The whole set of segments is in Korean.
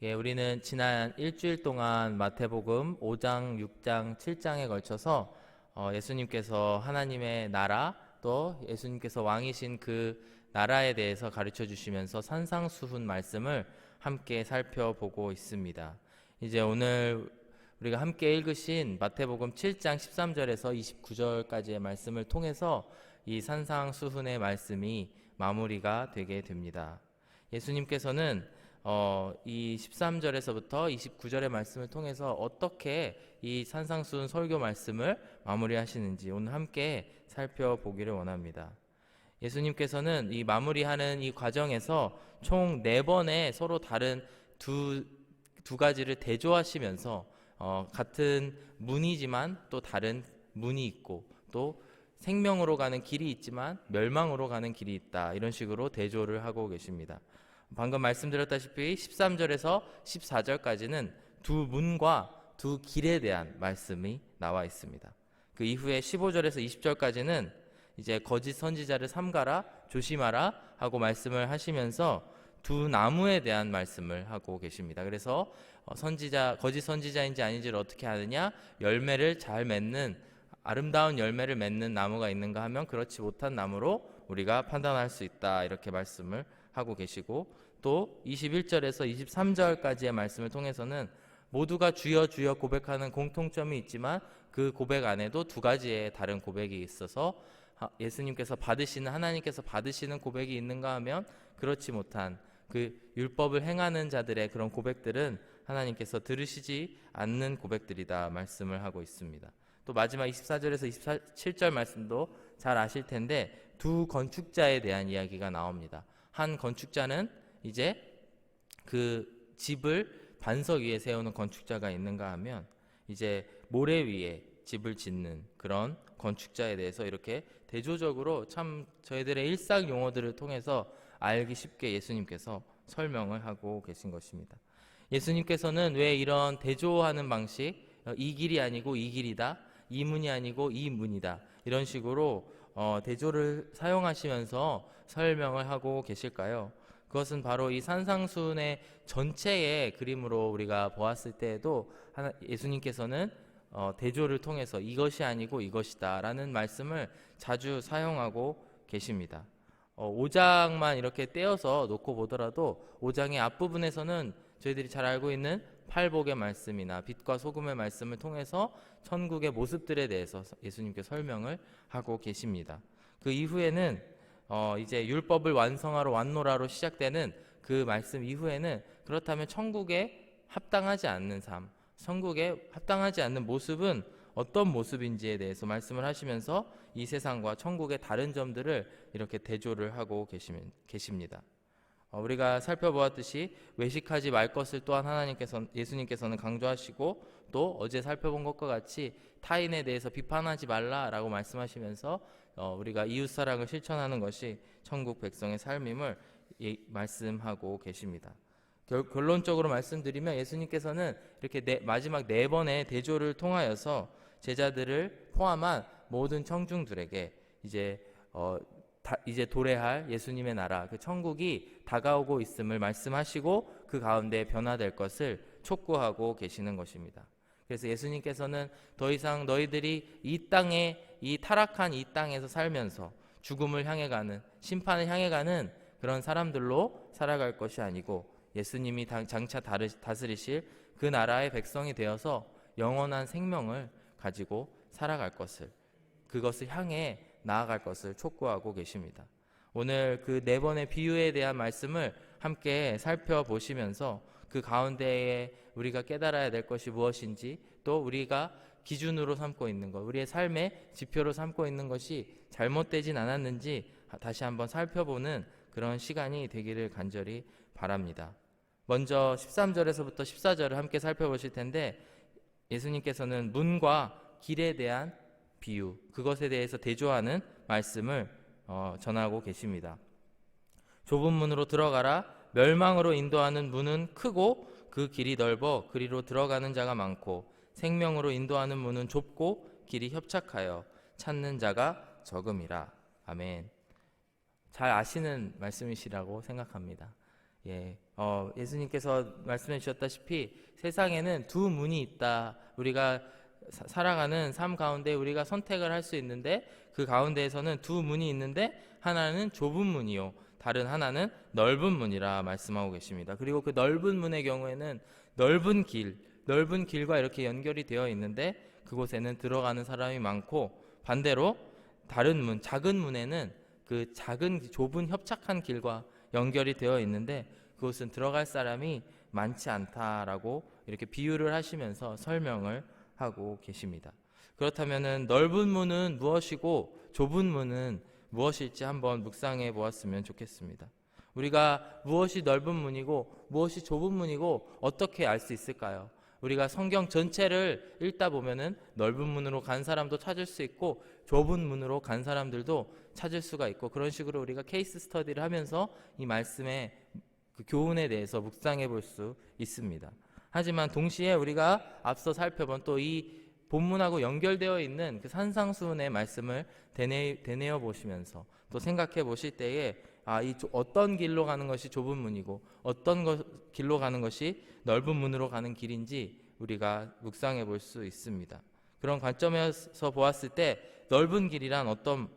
예, 우리는 지난 일주일 동안 마태복음 5장, 6장, 7장에 걸쳐서 예수님께서 하나님의 나라, 또 예수님께서 왕이신 그 나라에 대해서 가르쳐 주시면서 산상수훈 말씀을 함께 살펴보고 있습니다. 이제 오늘 우리가 함께 읽으신 마태복음 7장 13절에서 29절까지의 말씀을 통해서 이 산상수훈의 말씀이 마무리가 되게 됩니다. 예수님께서는 이 13절에서부터 29절의 말씀을 통해서 어떻게 이 산상수훈 설교 말씀을 마무리하시는지 오늘 함께 살펴보기를 원합니다. 예수님께서는 이 마무리하는 이 과정에서 총 4번의 서로 다른 두 가지를 대조하시면서 같은 문이지만 또 다른 문이 있고 또 생명으로 가는 길이 있지만 멸망으로 가는 길이 있다, 이런 식으로 대조를 하고 계십니다. 방금 말씀드렸다시피 13절에서 14절까지는 두 문과 두 길에 대한 말씀이 나와 있습니다. 그 이후에 15절에서 20절까지는 이제 거짓 선지자를 삼가라, 조심하라 하고 말씀을 하시면서 두 나무에 대한 말씀을 하고 계십니다. 그래서 거짓 선지자인지 아닌지를 어떻게 아느냐? 열매를 잘 맺는, 아름다운 열매를 맺는 나무가 있는가 하면 그렇지 못한 나무로 우리가 판단할 수 있다, 이렇게 말씀을 하고 계시고, 또 21절에서 23절까지의 말씀을 통해서는 모두가 주여 주여 고백하는 공통점이 있지만 그 고백 안에도 두 가지의 다른 고백이 있어서 예수님께서 받으시는, 하나님께서 받으시는 고백이 있는가 하면 그렇지 못한 그 율법을 행하는 자들의 그런 고백들은 하나님께서 들으시지 않는 고백들이다 말씀을 하고 있습니다. 또 마지막 24절에서 27절 말씀도 잘 아실 텐데 두 건축자에 대한 이야기가 나옵니다. 한 건축자는 이제 그 집을 반석 위에 세우는 건축자가 있는가 하면 이제 모래 위에 집을 짓는 그런 건축자에 대해서 이렇게 대조적으로 참 저희들의 일상 용어들을 통해서 알기 쉽게 예수님께서 설명을 하고 계신 것입니다. 예수님께서는 왜 이런 대조하는 방식, 이 길이 아니고 이 길이다, 이 문이 아니고 이 문이다, 이런 식으로 대조를 사용하시면서 설명을 하고 계실까요? 그것은 바로 이 산상수훈의 전체의 그림으로 우리가 보았을 때에도 예수님께서는 대조를 통해서 이것이 아니고 이것이다 라는 말씀을 자주 사용하고 계십니다. 5장만 이렇게 떼어서 놓고 보더라도 5장의 앞부분에서는 저희들이 잘 알고 있는 팔복의 말씀이나 빛과 소금의 말씀을 통해서 천국의 모습들에 대해서 예수님께 설명을 하고 계십니다. 그 이후에는 이제 율법을 완성하러 왔노라로 시작되는 그 말씀 이후에는 그렇다면 천국에 합당하지 않는 삶, 천국에 합당하지 않는 모습은 어떤 모습인지에 대해서 말씀을 하시면서 이 세상과 천국의 다른 점들을 이렇게 대조를 하고 계십니다. 우리가 살펴보았듯이 외식하지 말 것을 또한 예수님께서는 강조하시고, 또 어제 살펴본 것과 같이 타인에 대해서 비판하지 말라라고 말씀하시면서 우리가 이웃사랑을 실천하는 것이 천국 백성의 삶임을 말씀하고 계십니다. 결론적으로 말씀드리면 예수님께서는 이렇게 마지막 4번의 대조를 통하여서 제자들을 포함한 모든 청중들에게 이제 도래할 예수님의 나라, 그 천국이 다가오고 있음을 말씀하시고 그 가운데 변화될 것을 촉구하고 계시는 것입니다. 그래서 예수님께서는 더 이상 너희들이 이 타락한 이 땅에서 살면서 죽음을 향해 가는, 심판을 향해 가는 그런 사람들로 살아갈 것이 아니고 예수님이 장차 다스리실 그 나라의 백성이 되어서 영원한 생명을 가지고 살아갈 것을, 그것을 향해 나아갈 것을 촉구하고 계십니다. 오늘 그 4번의 비유에 대한 말씀을 함께 살펴보시면서 그 가운데에 우리가 깨달아야 될 것이 무엇인지, 또 우리가 기준으로 삼고 있는 것, 우리의 삶의 지표로 삼고 있는 것이 잘못되진 않았는지 다시 한번 살펴보는 그런 시간이 되기를 간절히 바랍니다. 먼저 13절에서부터 14절을 함께 살펴보실 텐데 예수님께서는 문과 길에 대한 비유, 그것에 대해서 대조하는 말씀을 전하고 계십니다. 좁은 문으로 들어가라. 멸망으로 인도하는 문은 크고 그 길이 넓어 그리로 들어가는 자가 많고, 생명으로 인도하는 문은 좁고 길이 협착하여 찾는 자가 적음이라. 아멘. 잘 아시는 말씀이시라고 생각합니다. 예수님께서 말씀해 주셨다시피 세상에는 두 문이 있다. 우리가 살아가는 삶 가운데 우리가 선택을 할 수 있는데 그 가운데에서는 두 문이 있는데 하나는 좁은 문이요 다른 하나는 넓은 문이라 말씀하고 계십니다. 그리고 그 넓은 문의 경우에는 넓은 길과 이렇게 연결이 되어 있는데 그곳에는 들어가는 사람이 많고, 반대로 다른 문, 작은 문에는 그 작은 좁은 협착한 길과 연결이 되어 있는데 그곳은 들어갈 사람이 많지 않다라고 이렇게 비유를 하시면서 설명을 하고 계십니다. 그렇다면은 넓은 문은 무엇이고 좁은 문은 무엇일지 한번 묵상해 보았으면 좋겠습니다. 우리가 무엇이 넓은 문이고 무엇이 좁은 문이고 어떻게 알 수 있을까요? 우리가 성경 전체를 읽다 보면은 넓은 문으로 간 사람도 찾을 수 있고 좁은 문으로 간 사람들도 찾을 수가 있고, 그런 식으로 우리가 케이스 스터디를 하면서 이 말씀의 그 교훈에 대해서 묵상해 볼 수 있습니다. 하지만 동시에 우리가 앞서 살펴본 또 이 본문하고 연결되어 있는 그 산상수훈의 말씀을 되뇌어 보시면서 또 생각해 보실 때에 이 어떤 길로 가는 것이 좁은 문이고 어떤 길로 가는 것이 넓은 문으로 가는 길인지 우리가 묵상해 볼 수 있습니다. 그런 관점에서 보았을 때 넓은 길이란 어떤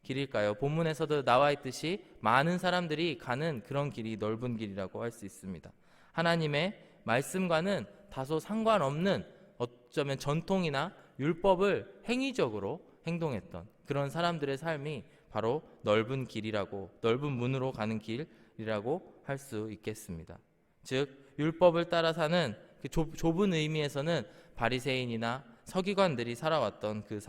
길일까요? 본문에서도 나와 있듯이 많은 사람들이 가는 그런 길이 넓은 길이라고 할 수 있습니다. 하나님의 말씀과는 다소 상관없는 어쩌면 전통이나 율법을 행위적으로 행동했던 그런 사람들의 삶이 바로 넓은 길이라고, 넓은 문으로 가는 길이라고 할 수 있겠습니다. 즉 율법을 따라 사는 그 좁은 의미에서는 바리새인이나 서기관들이 살아왔던 그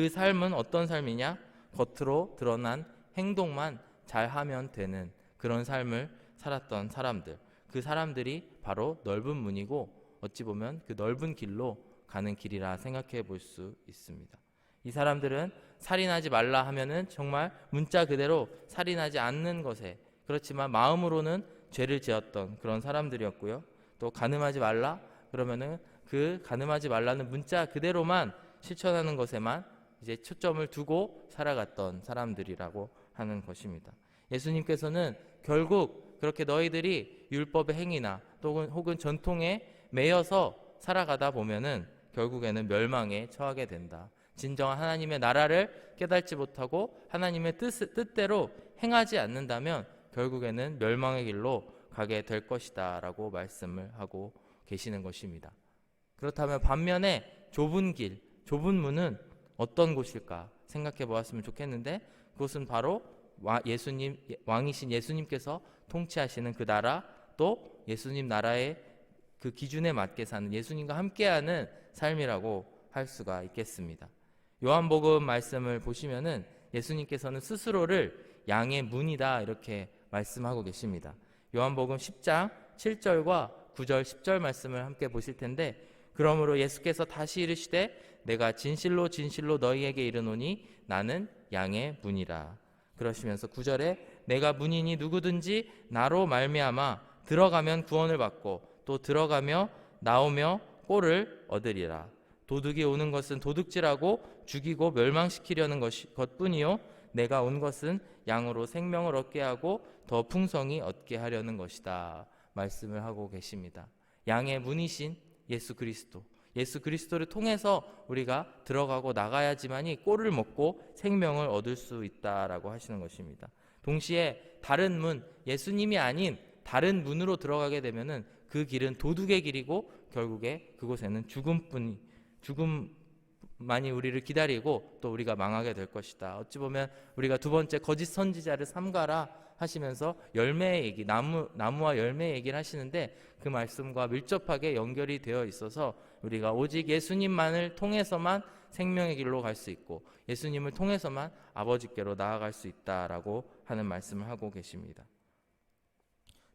삶은 어떤 삶이냐? 겉으로 드러난 행동만 잘하면 되는 그런 삶을 살았던 사람들, 그 사람들이 바로 넓은 문이고 어찌 보면 그 넓은 길로 가는 길이라 생각해 볼 수 있습니다. 이 사람들은 살인하지 말라 하면은 정말 문자 그대로 살인하지 않는 것에, 그렇지만 마음으로는 죄를 지었던 그런 사람들이었고요. 또 간음하지 말라 그러면은 그 간음하지 말라는 문자 그대로만 실천하는 것에만 이제 초점을 두고 살아갔던 사람들이라고 하는 것입니다. 예수님께서는 결국 그렇게 너희들이 율법의 행위나 혹은 전통에 매여서 살아가다 보면은 결국에는 멸망에 처하게 된다. 진정한 하나님의 나라를 깨닫지 못하고 하나님의 뜻대로 행하지 않는다면 결국에는 멸망의 길로 가게 될 것이다 라고 말씀을 하고 계시는 것입니다. 그렇다면 반면에 좁은 길, 좁은 문은 어떤 곳일까 생각해 보았으면 좋겠는데, 그것은 바로 왕이신 예수님께서 통치하시는 그 나라, 또 예수님 나라의 그 기준에 맞게 사는, 예수님과 함께하는 삶이라고 할 수가 있겠습니다. 요한복음 말씀을 보시면은 예수님께서는 스스로를 양의 문이다 이렇게 말씀하고 계십니다. 요한복음 10장 7절과 9절 10절 말씀을 함께 보실 텐데, 그러므로 예수께서 다시 이르시되 내가 진실로 진실로 너희에게 이르노니 나는 양의 문이라. 그러시면서 9절에 내가 문이니 누구든지 나로 말미암아 들어가면 구원을 받고 또 들어가며 나오며 꼴을 얻으리라. 도둑이 오는 것은 도둑질하고 죽이고 멸망시키려는 것뿐이요 내가 온 것은 양으로 생명을 얻게 하고 더 풍성히 얻게 하려는 것이다 말씀을 하고 계십니다. 양의 문이신 예수 그리스도를 통해서 우리가 들어가고 나가야지만이 꼴을 먹고 생명을 얻을 수 있다라고 하시는 것입니다. 동시에 다른 문, 예수님이 아닌 다른 문으로 들어가게 되면은 그 길은 도둑의 길이고 결국에 그곳에는 죽음만이 우리를 기다리고 또 우리가 망하게 될 것이다. 어찌 보면 우리가 두 번째 거짓 선지자를 삼가라 하시면서 열매의 얘기, 나무와 열매의 얘기를 하시는데 그 말씀과 밀접하게 연결이 되어 있어서 우리가 오직 예수님만을 통해서만 생명의 길로 갈 수 있고 예수님을 통해서만 아버지께로 나아갈 수 있다라고 하는 말씀을 하고 계십니다.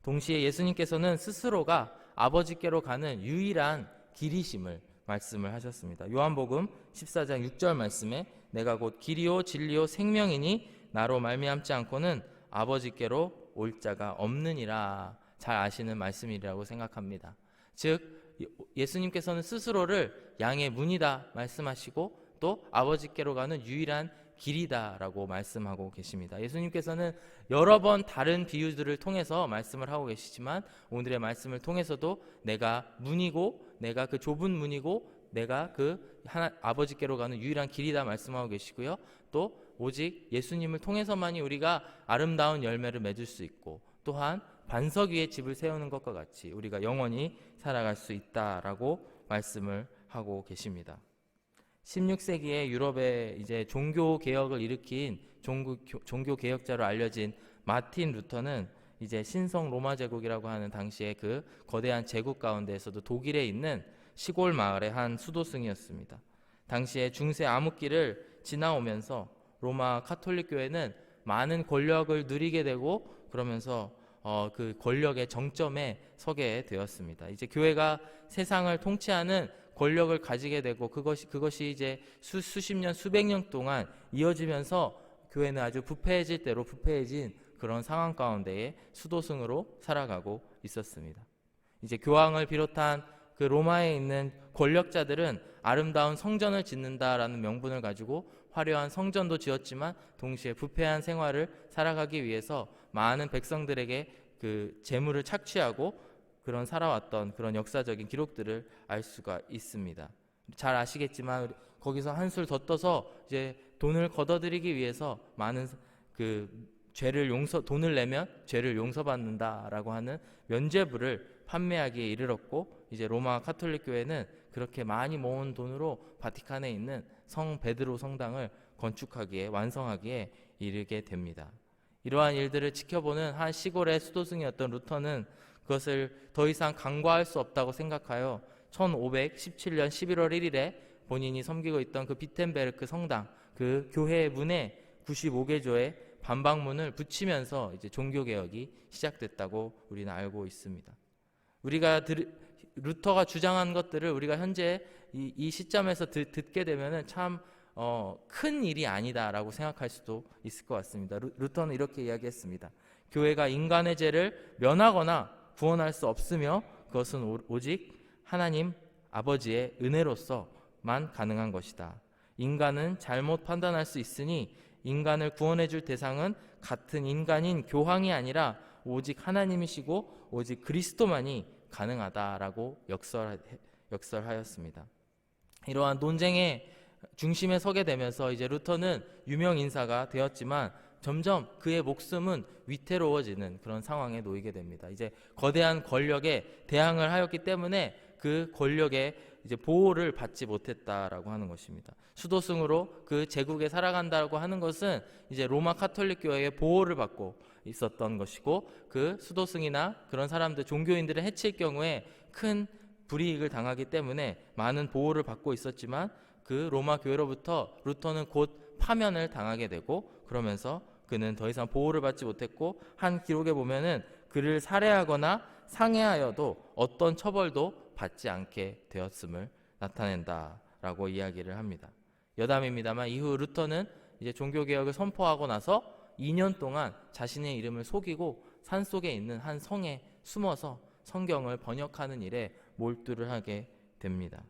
동시에 예수님께서는 스스로가 아버지께로 가는 유일한 길이심을 말씀을 하셨습니다. 요한복음 14장 6절 말씀에 내가 곧 길이요 진리요 생명이니 나로 말미암지 않고는 아버지께로 올 자가 없느니라. 잘 아시는 말씀이라고 생각합니다. 즉 예수님께서는 스스로를 양의 문이다 말씀하시고 또 아버지께로 가는 유일한 길이다라고 말씀하고 계십니다. 예수님께서는 여러 번 다른 비유들을 통해서 말씀을 하고 계시지만 오늘의 말씀을 통해서도 내가 문이고 내가 그 좁은 문이고 내가 그 아버지께로 가는 유일한 길이다 말씀하고 계시고요. 또 오직 예수님을 통해서만이 우리가 아름다운 열매를 맺을 수 있고 또한 반석 위에 집을 세우는 것과 같이 우리가 영원히 살아갈 수 있다라고 말씀을 하고 계십니다. 16세기에 유럽에 이제 종교 개혁을 일으킨 종교 개혁자로 알려진 마틴 루터는 이제 신성 로마 제국이라고 하는 당시에 그 거대한 제국 가운데에서도 독일에 있는 시골 마을의 한 수도승이었습니다. 당시에 중세 암흑기를 지나오면서 로마 카톨릭 교회는 많은 권력을 누리게 되고 그러면서 그 권력의 정점에 서게 되었습니다. 이제 교회가 세상을 통치하는 권력을 가지게 되고 그것이 이제 수십 년 수백 년 동안 이어지면서 교회는 아주 부패해질 대로 부패해진 그런 상황 가운데에 수도승으로 살아가고 있었습니다. 이제 교황을 비롯한 그 로마에 있는 권력자들은 아름다운 성전을 짓는다라는 명분을 가지고 화려한 성전도 지었지만 동시에 부패한 생활을 살아가기 위해서 많은 백성들에게 그 재물을 착취하고 그런 살아왔던 그런 역사적인 기록들을 알 수가 있습니다. 잘 아시겠지만 거기서 한술 더 떠서 이제 돈을 걷어들이기 위해서 많은 그 돈을 내면 죄를 용서받는다라고 하는 면죄부를 판매하기에 이르렀고 이제 로마 카톨릭 교회는 그렇게 많이 모은 돈으로 바티칸에 있는 성 베드로 성당을 건축하기에 완성하기에 이르게 됩니다. 이러한 일들을 지켜보는 한 시골의 수도승이었던 루터는 그것을 더 이상 간과할 수 없다고 생각하여 1517년 11월 1일에 본인이 섬기고 있던 그 비텐베르크 성당 그 교회의 문에 95개조의 반박문을 붙이면서 이제 종교개혁이 시작됐다고 우리는 알고 있습니다. 우리가 루터가 주장한 것들을 우리가 현재 이 시점에서 듣게 되면은 참 큰 일이 아니다라고 생각할 수도 있을 것 같습니다. 루터는 이렇게 이야기했습니다. 교회가 인간의 죄를 면하거나 구원할 수 없으며 그것은 오직 하나님 아버지의 은혜로서만 가능한 것이다. 인간은 잘못 판단할 수 있으니 인간을 구원해 줄 대상은 같은 인간인 교황이 아니라 오직 하나님이시고 오직 그리스도만이 가능하다라고 역설하였습니다. 이러한 논쟁의 중심에 서게 되면서 이제 루터는 유명 인사가 되었지만 점점 그의 목숨은 위태로워지는 그런 상황에 놓이게 됩니다. 이제 거대한 권력에 대항을 하였기 때문에 그 권력의 이제 보호를 받지 못했다라고 하는 것입니다. 수도승으로 그 제국에 살아간다고 하는 것은 이제 로마 카톨릭 교회의 보호를 받고 있었던 것이고 그 수도승이나 그런 사람들 종교인들을 해칠 경우에 큰 불이익을 당하기 때문에 많은 보호를 받고 있었지만 그 로마 교회로부터 루터는 곧 파면을 당하게 되고 그러면서 그는 더 이상 보호를 받지 못했고 한 기록에 보면은 그를 살해하거나 상해하여도 어떤 처벌도 받지 않게 되었음을 나타낸다라고 이야기를 합니다. 여담입니다만 이후 루터는 이제 종교개혁을 선포하고 나서 2년 동안 자신의 이름을 속이고 산속에 있는 한 성에 숨어서 성경을 번역하는 일에 몰두를 하게 됩니다.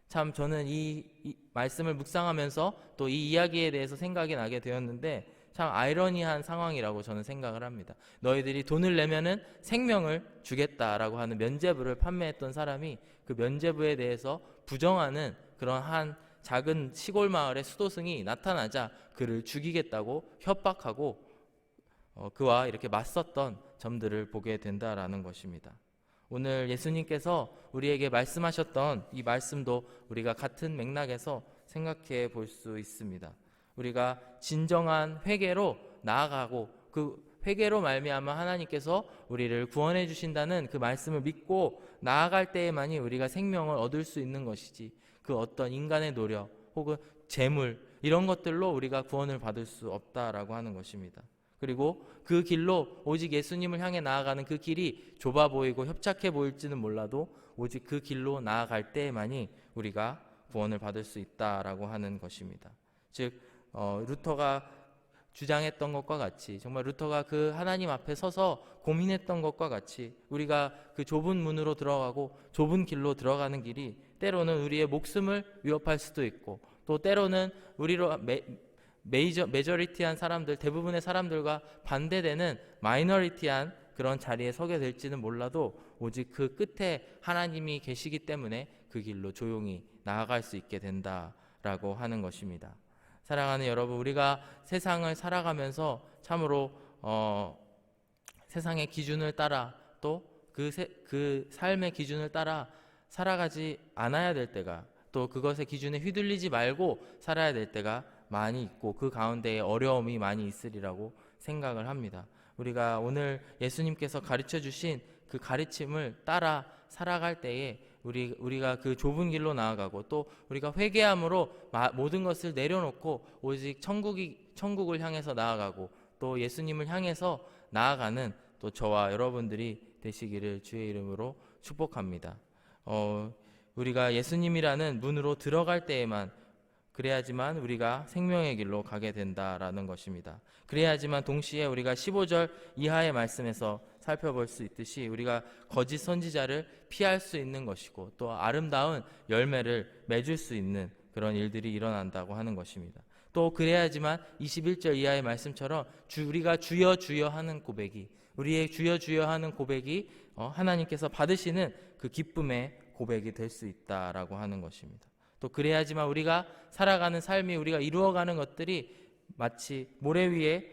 참 저는 이 말씀을 묵상하면서 또 이 이야기에 대해서 생각이 나게 되었는데 참 아이러니한 상황이라고 저는 생각을 합니다. 너희들이 돈을 내면은 생명을 주겠다라고 하는 면죄부를 판매했던 사람이 그 면죄부에 대해서 부정하는 그런 한 작은 시골 마을의 수도승이 나타나자 그를 죽이겠다고 협박하고 그와 이렇게 맞섰던 점들을 보게 된다라는 것입니다. 오늘 예수님께서 우리에게 말씀하셨던 이 말씀도 우리가 같은 맥락에서 생각해 볼 수 있습니다. 우리가 진정한 회개로 나아가고 그 회개로 말미암아 하나님께서 우리를 구원해 주신다는 그 말씀을 믿고 나아갈 때에만이 우리가 생명을 얻을 수 있는 것이지 그 어떤 인간의 노력 혹은 재물 이런 것들로 우리가 구원을 받을 수 없다라고 하는 것입니다. 그리고 그 길로 오직 예수님을 향해 나아가는 그 길이 좁아 보이고 협착해 보일지는 몰라도 오직 그 길로 나아갈 때에만이 우리가 구원을 받을 수 있다라고 하는 것입니다. 즉 루터가 주장했던 것과 같이 정말 루터가 그 하나님 앞에 서서 고민했던 것과 같이 우리가 그 좁은 문으로 들어가고 좁은 길로 들어가는 길이 때로는 우리의 목숨을 위협할 수도 있고 또 때로는 우리로 메저리티한 사람들, 대부분의 사람들과 반대되는 마이너리티한 그런 자리에 서게 될지는 몰라도 오직 그 끝에 하나님이 계시기 때문에 그 길로 조용히 나아갈 수 있게 된다라고 하는 것입니다. 사랑하는 여러분, 우리가 세상을 살아가면서 참으로 세상의 기준을 따라 또 그 삶의 기준을 따라 살아가지 않아야 될 때가, 또 그것의 기준에 휘둘리지 말고 살아야 될 때가 많이 있고, 그 가운데에 어려움이 많이 있으리라고 생각을 합니다. 우리가 오늘 예수님께서 가르쳐 주신 그 가르침을 따라 살아갈 때에 우리가 그 좁은 길로 나아가고, 또 우리가 회개함으로 모든 것을 내려놓고 오직 천국을 향해서 나아가고, 또 예수님을 향해서 나아가는 또 저와 여러분들이 되시기를 주의 이름으로 축복합니다. 우리가 예수님이라는 문으로 들어갈 때에만 그래야지만 우리가 생명의 길로 가게 된다라는 것입니다. 그래야지만 동시에 우리가 15절 이하의 말씀에서 살펴볼 수 있듯이 우리가 거짓 선지자를 피할 수 있는 것이고, 또 아름다운 열매를 맺을 수 있는 그런 일들이 일어난다고 하는 것입니다. 또 그래야지만 21절 이하의 말씀처럼 우리가 주여 주여 하는 고백이, 우리의 주여 주여 하는 고백이 하나님께서 받으시는 그 기쁨의 고백이 될 수 있다라고 하는 것입니다. 또 그래야지만 우리가 살아가는 삶이, 우리가 이루어가는 것들이 마치 모래 위에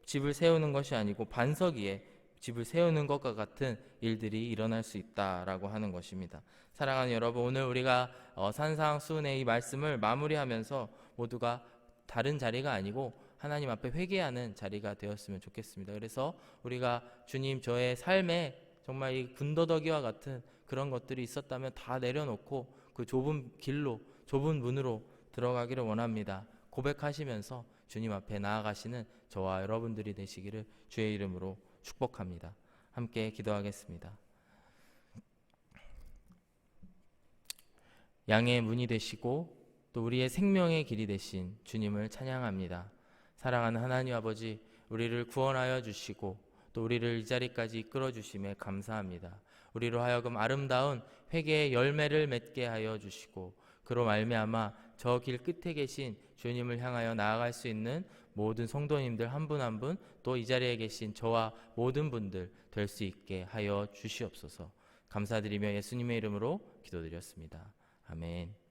집을 세우는 것이 아니고 반석 위에 집을 세우는 것과 같은 일들이 일어날 수 있다라고 하는 것입니다. 사랑하는 여러분, 오늘 우리가 산상수훈의 이 말씀을 마무리하면서 모두가 다른 자리가 아니고 하나님 앞에 회개하는 자리가 되었으면 좋겠습니다. 그래서 우리가 주님, 저의 삶에 정말 이 군더더기와 같은 그런 것들이 있었다면 다 내려놓고 그 좁은 길로, 좁은 문으로 들어가기를 원합니다. 고백하시면서 주님 앞에 나아가시는 저와 여러분들이 되시기를 주의 이름으로 축복합니다. 함께 기도하겠습니다. 양의 문이 되시고 또 우리의 생명의 길이 되신 주님을 찬양합니다. 사랑하는 하나님 아버지, 우리를 구원하여 주시고 또 우리를 이 자리까지 이끌어 주심에 감사합니다. 우리로 하여금 아름다운 회개의 열매를 맺게 하여 주시고, 그로 말미암아 저 길 끝에 계신 주님을 향하여 나아갈 수 있는 모든 성도님들 한 분 한 분, 또 이 자리에 계신 저와 모든 분들 될 수 있게 하여 주시옵소서. 감사드리며 예수님의 이름으로 기도드렸습니다. 아멘.